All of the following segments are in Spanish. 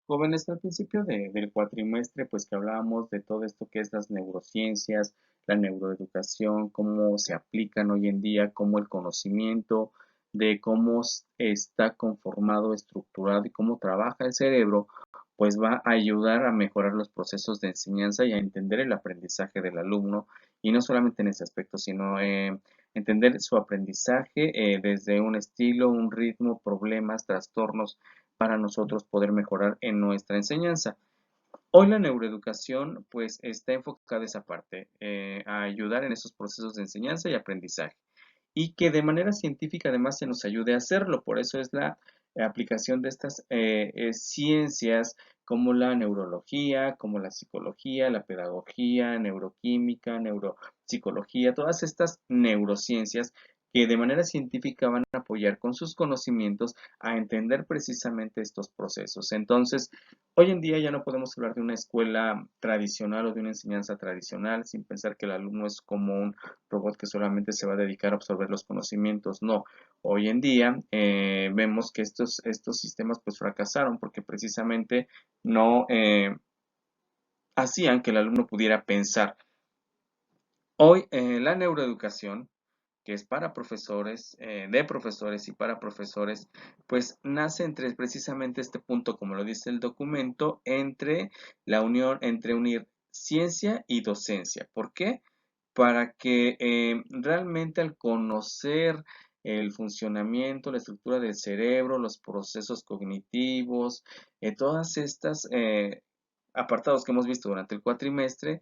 Jóvenes, al principio del cuatrimestre, pues que hablábamos de todo esto que es las neurociencias, la neuroeducación, cómo se aplican hoy en día, cómo el conocimiento de cómo está conformado, estructurado y cómo trabaja el cerebro, pues va a ayudar a mejorar los procesos de enseñanza y a entender el aprendizaje del alumno, y no solamente en ese aspecto, sino entender su aprendizaje desde un estilo, un ritmo, problemas, trastornos para nosotros poder mejorar en nuestra enseñanza. Hoy la neuroeducación pues está enfocada a esa parte, a ayudar en esos procesos de enseñanza y aprendizaje y que de manera científica además se nos ayude a hacerlo. Por eso es la aplicación de estas ciencias como la neurología, como la psicología, la pedagogía, neuroquímica, neuropsicología, todas estas neurociencias que de manera científica van a apoyar con sus conocimientos a entender precisamente estos procesos. Entonces, hoy en día ya no podemos hablar de una escuela tradicional o de una enseñanza tradicional sin pensar que el alumno es como un robot que solamente se va a dedicar a absorber los conocimientos. No, hoy en día vemos que estos sistemas pues fracasaron porque precisamente no hacían que el alumno pudiera pensar. Hoy la neuroeducación, que es para profesores, de profesores y para profesores, pues nace entre precisamente este punto, como lo dice el documento, entre la unión, entre unir ciencia y docencia. ¿Por qué? Para que realmente al conocer el funcionamiento, la estructura del cerebro, los procesos cognitivos, todas estas apartados que hemos visto durante el cuatrimestre,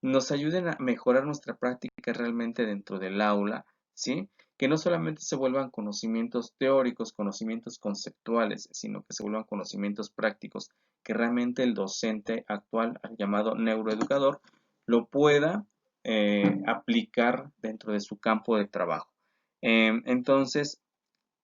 nos ayuden a mejorar nuestra práctica realmente dentro del aula, ¿sí? Que no solamente se vuelvan conocimientos teóricos, conocimientos conceptuales, sino que se vuelvan conocimientos prácticos, que realmente el docente actual, llamado neuroeducador, lo pueda aplicar dentro de su campo de trabajo. Entonces,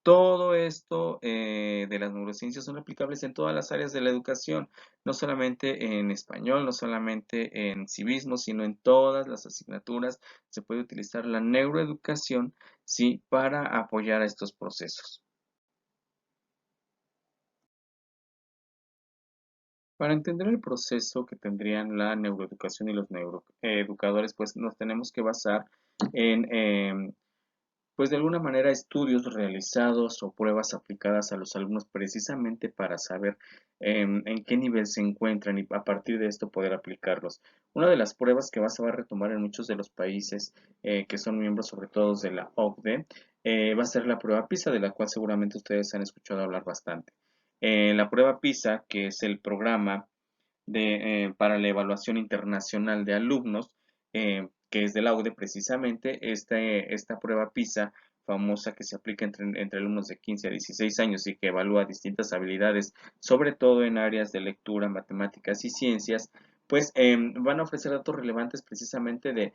todo esto de las neurociencias son aplicables en todas las áreas de la educación, no solamente en español, no solamente en civismo, sino en todas las asignaturas. Se puede utilizar la neuroeducación, sí, para apoyar a estos procesos. Para entender el proceso que tendrían la neuroeducación y los neuroeducadores, pues nos tenemos que basar en pues de alguna manera estudios realizados o pruebas aplicadas a los alumnos precisamente para saber en qué nivel se encuentran y a partir de esto poder aplicarlos. Una de las pruebas que se va a retomar en muchos de los países que son miembros sobre todo de la OCDE va a ser la prueba PISA, de la cual seguramente ustedes han escuchado hablar bastante. La prueba PISA, que es el programa para la evaluación internacional de alumnos, que es de la UDE precisamente, esta prueba PISA famosa que se aplica entre alumnos de 15 a 16 años y que evalúa distintas habilidades, sobre todo en áreas de lectura, matemáticas y ciencias, pues van a ofrecer datos relevantes precisamente de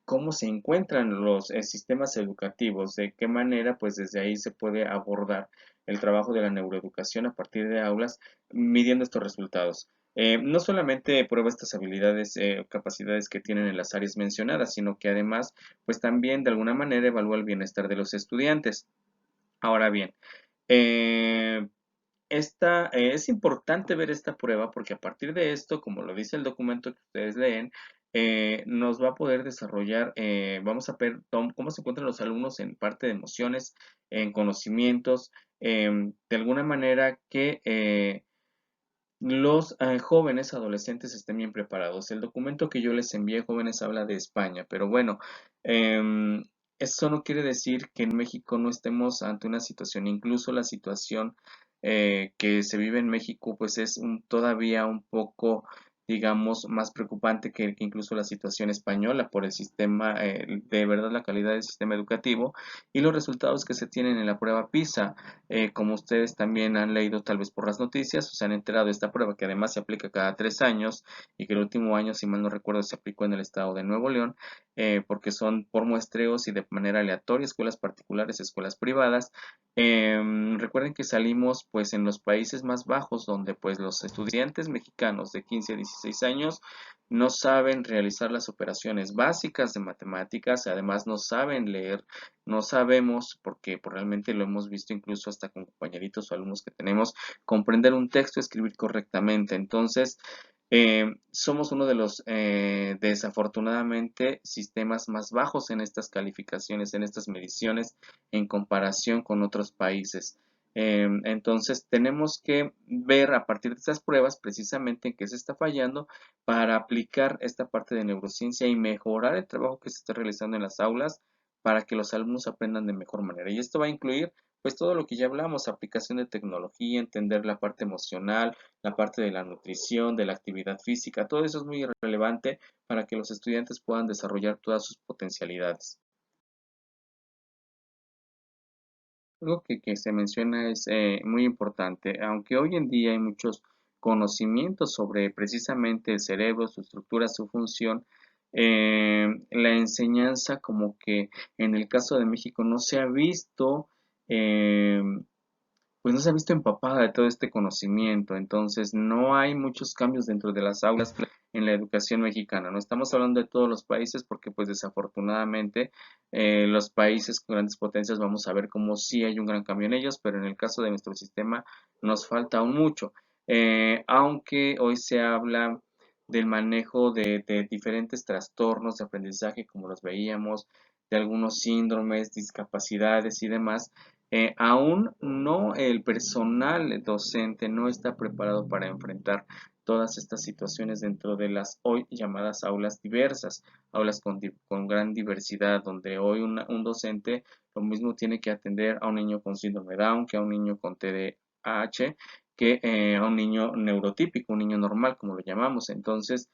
cómo se encuentran los sistemas educativos, de qué manera, pues desde ahí se puede abordar el trabajo de la neuroeducación a partir de aulas, midiendo estos resultados. No solamente prueba estas habilidades o capacidades que tienen en las áreas mencionadas, sino que además, pues también de alguna manera evalúa el bienestar de los estudiantes. Ahora bien, eh, es importante ver esta prueba porque a partir de esto, como lo dice el documento que ustedes leen, nos va a poder desarrollar, vamos a ver cómo se encuentran los alumnos en parte de emociones, en conocimientos, de alguna manera que los jóvenes adolescentes estén bien preparados. El documento que yo les envié, jóvenes, habla de España, pero bueno, em, eso no quiere decir que en México no estemos ante una situación, incluso la situación que se vive en México, pues es todavía un poco, digamos, más preocupante que incluso la situación española por el sistema, de verdad la calidad del sistema educativo y los resultados que se tienen en la prueba PISA. Como ustedes también han leído tal vez por las noticias o se han enterado de esta prueba que además se aplica cada 3 años y que el último año, si mal no recuerdo, se aplicó en el estado de Nuevo León, porque son por muestreos y de manera aleatoria, escuelas particulares, escuelas privadas. Recuerden que salimos pues en los países más bajos donde pues los estudiantes mexicanos de 15 a 16 años, no saben realizar las operaciones básicas de matemáticas, además no saben leer, no sabemos, porque pues, realmente lo hemos visto incluso hasta con compañeritos o alumnos que tenemos, comprender un texto, escribir correctamente. Entonces, somos uno de los, desafortunadamente, sistemas más bajos en estas calificaciones, en estas mediciones, en comparación con otros países. Entonces, tenemos que ver a partir de estas pruebas precisamente en qué se está fallando para aplicar esta parte de neurociencia y mejorar el trabajo que se está realizando en las aulas para que los alumnos aprendan de mejor manera. Y esto va a incluir pues todo lo que ya hablamos, aplicación de tecnología, entender la parte emocional, la parte de la nutrición, de la actividad física, todo eso es muy relevante para que los estudiantes puedan desarrollar todas sus potencialidades. Algo que se menciona es muy importante, aunque hoy en día hay muchos conocimientos sobre precisamente el cerebro, su estructura, su función, la enseñanza como que en el caso de México no se ha visto eh, pues no se ha visto empapada de todo este conocimiento, entonces no hay muchos cambios dentro de las aulas en la educación mexicana. No estamos hablando de todos los países porque pues desafortunadamente los países con grandes potencias vamos a ver como sí hay un gran cambio en ellos, pero en el caso de nuestro sistema nos falta aún mucho. Aunque hoy se habla del manejo de diferentes trastornos de aprendizaje como los veíamos, de algunos síndromes, discapacidades y demás, aún no el personal docente no está preparado para enfrentar todas estas situaciones dentro de las hoy llamadas aulas diversas, aulas con gran diversidad, donde hoy un docente lo mismo tiene que atender a un niño con síndrome Down que a un niño con TDAH, que a un niño neurotípico, un niño normal, como lo llamamos. Entonces,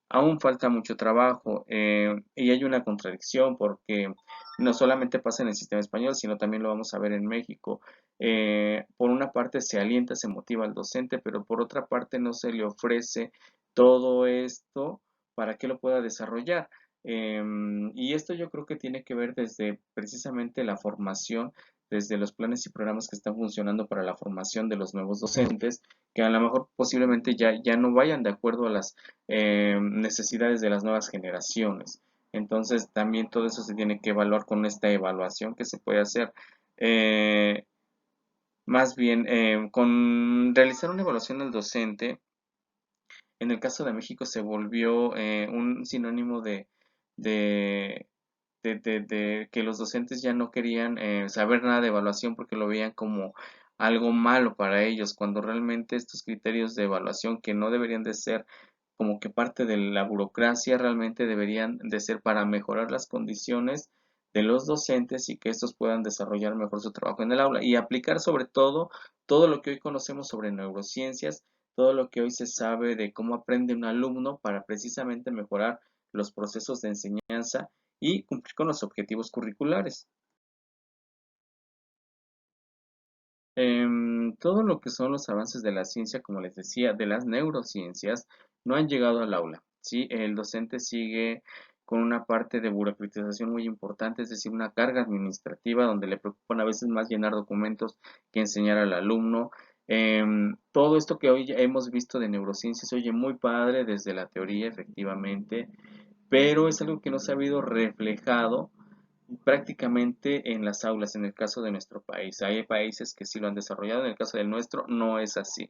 aún falta mucho trabajo y hay una contradicción porque no solamente pasa en el sistema español, sino también lo vamos a ver en México. Por una parte se alienta, se motiva al docente, pero por otra parte no se le ofrece todo esto para que lo pueda desarrollar. Y esto yo creo que tiene que ver desde precisamente la formación, desde los planes y programas que están funcionando para la formación de los nuevos docentes, que a lo mejor posiblemente ya no vayan de acuerdo a las necesidades de las nuevas generaciones. Entonces también todo eso se tiene que evaluar con esta evaluación que se puede hacer. Eh, Más bien, con realizar una evaluación del docente, en el caso de México se volvió un sinónimo de, de que los docentes ya no querían saber nada de evaluación porque lo veían como algo malo para ellos, cuando realmente estos criterios de evaluación que no deberían de ser como que parte de la burocracia realmente deberían de ser para mejorar las condiciones de los docentes y que estos puedan desarrollar mejor su trabajo en el aula y aplicar sobre todo lo que hoy conocemos sobre neurociencias, todo lo que hoy se sabe de cómo aprende un alumno para precisamente mejorar los procesos de enseñanza y cumplir con los objetivos curriculares. Todo lo que son los avances de la ciencia, como les decía, de las neurociencias, no han llegado al aula, ¿sí? El docente sigue con una parte de burocratización muy importante, es decir, una carga administrativa donde le preocupan a veces más llenar documentos que enseñar al alumno. Todo esto que hoy ya hemos visto de neurociencias se oye muy padre desde la teoría, efectivamente, pero es algo que no se ha habido reflejado prácticamente en las aulas, en el caso de nuestro país. Hay países que sí lo han desarrollado, en el caso del nuestro no es así.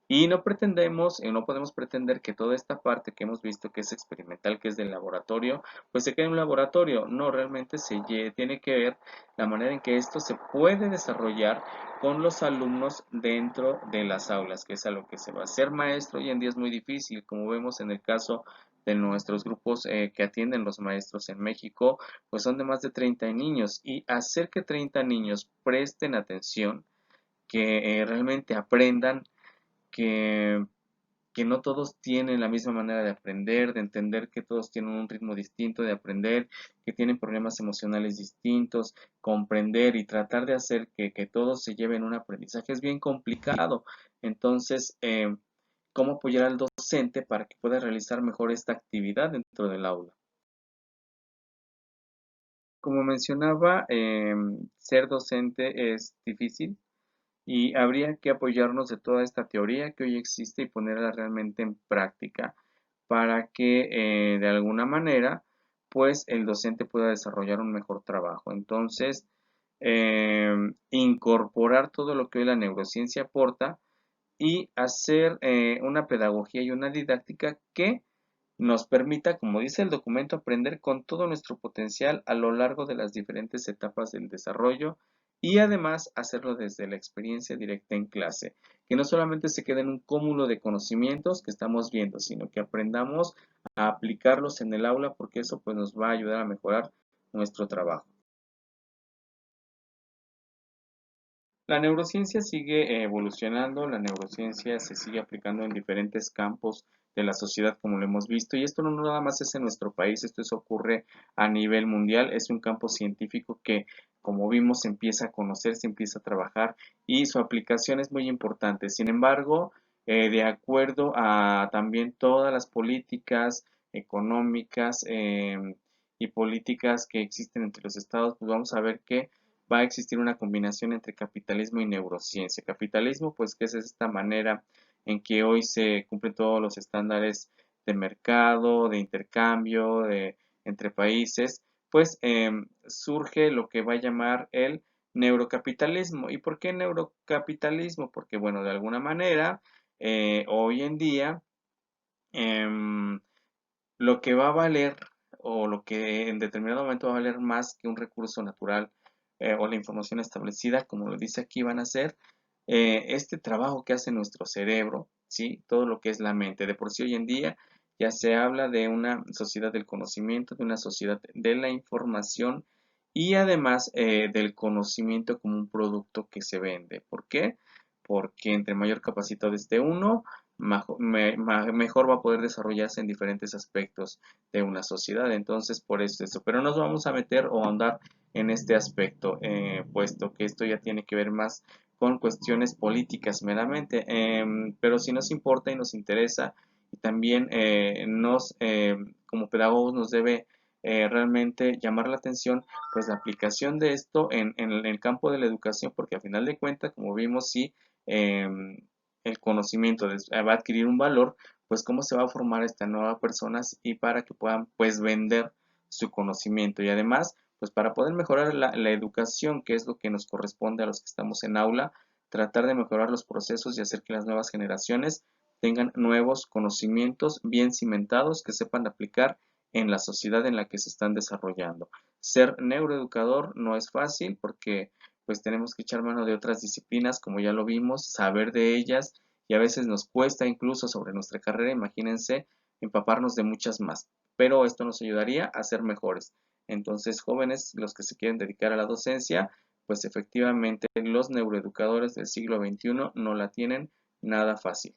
Y no pretendemos, no podemos pretender que toda esta parte que hemos visto que es experimental, que es del laboratorio, pues se quede en un laboratorio. No, realmente tiene que ver la manera en que esto se puede desarrollar con los alumnos dentro de las aulas, que es a lo que se va a ser maestro. Hoy en día es muy difícil, como vemos en el caso de nuestros grupos que atienden los maestros en México, pues son de más de 30 niños y hacer que 30 niños presten atención, que realmente aprendan, que, que no todos tienen la misma manera de aprender, de entender que todos tienen un ritmo distinto de aprender, que tienen problemas emocionales distintos, comprender y tratar de hacer que todos se lleven un aprendizaje es bien complicado. Entonces, ¿cómo apoyar al docente para que pueda realizar mejor esta actividad dentro del aula? Como mencionaba, ser docente es difícil y habría que apoyarnos de toda esta teoría que hoy existe y ponerla realmente en práctica. para que de alguna manera pues el docente pueda desarrollar un mejor trabajo. Entonces, incorporar todo lo que hoy la neurociencia aporta y hacer una pedagogía y una didáctica que nos permita, como dice el documento, aprender con todo nuestro potencial a lo largo de las diferentes etapas del desarrollo y además hacerlo desde la experiencia directa en clase, que no solamente se quede en un cúmulo de conocimientos que estamos viendo, sino que aprendamos a aplicarlos en el aula porque eso pues nos va a ayudar a mejorar nuestro trabajo. La neurociencia sigue evolucionando, la neurociencia se sigue aplicando en diferentes campos de la sociedad como lo hemos visto y esto no nada más es en nuestro país, esto ocurre a nivel mundial, es un campo científico que como vimos se empieza a conocer, se empieza a trabajar y su aplicación es muy importante. Sin embargo, de acuerdo a también todas las políticas económicas y políticas que existen entre los estados, pues vamos a ver que va a existir una combinación entre capitalismo y neurociencia. Capitalismo, pues que es esta manera en que hoy se cumplen todos los estándares de mercado, de intercambio, entre países, pues surge lo que va a llamar el neurocapitalismo. ¿Y por qué neurocapitalismo? Porque, bueno, de alguna manera, hoy en día, em, lo que va a valer o lo que en determinado momento va a valer más que un recurso natural o la información establecida, como lo dice aquí, van a ser este trabajo que hace nuestro cerebro, ¿sí? Todo lo que es la mente. De por sí hoy en día ya se habla de una sociedad del conocimiento, de una sociedad de la información y además del conocimiento como un producto que se vende. ¿Por qué? Porque entre mayor capacitado esté uno, mejor va a poder desarrollarse en diferentes aspectos de una sociedad. Entonces, por eso es eso. Pero nos vamos a meter o ahondar en este aspecto, puesto que esto ya tiene que ver más con cuestiones políticas meramente. Pero si nos importa y nos interesa, y también como pedagogos, nos debe realmente llamar la atención, pues la aplicación de esto en el campo de la educación, porque a final de cuentas, como vimos, sí, em, el conocimiento va a adquirir un valor, pues cómo se va a formar esta nueva personas y para que puedan pues vender su conocimiento y además pues para poder mejorar la educación, que es lo que nos corresponde a los que estamos en aula, tratar de mejorar los procesos y hacer que las nuevas generaciones tengan nuevos conocimientos bien cimentados que sepan aplicar en la sociedad en la que se están desarrollando. Ser neuroeducador no es fácil porque pues tenemos que echar mano de otras disciplinas, como ya lo vimos, saber de ellas y a veces nos cuesta incluso sobre nuestra carrera, imagínense, empaparnos de muchas más. Pero esto nos ayudaría a ser mejores. Entonces, jóvenes, los que se quieren dedicar a la docencia, pues efectivamente los neuroeducadores del siglo XXI no la tienen nada fácil.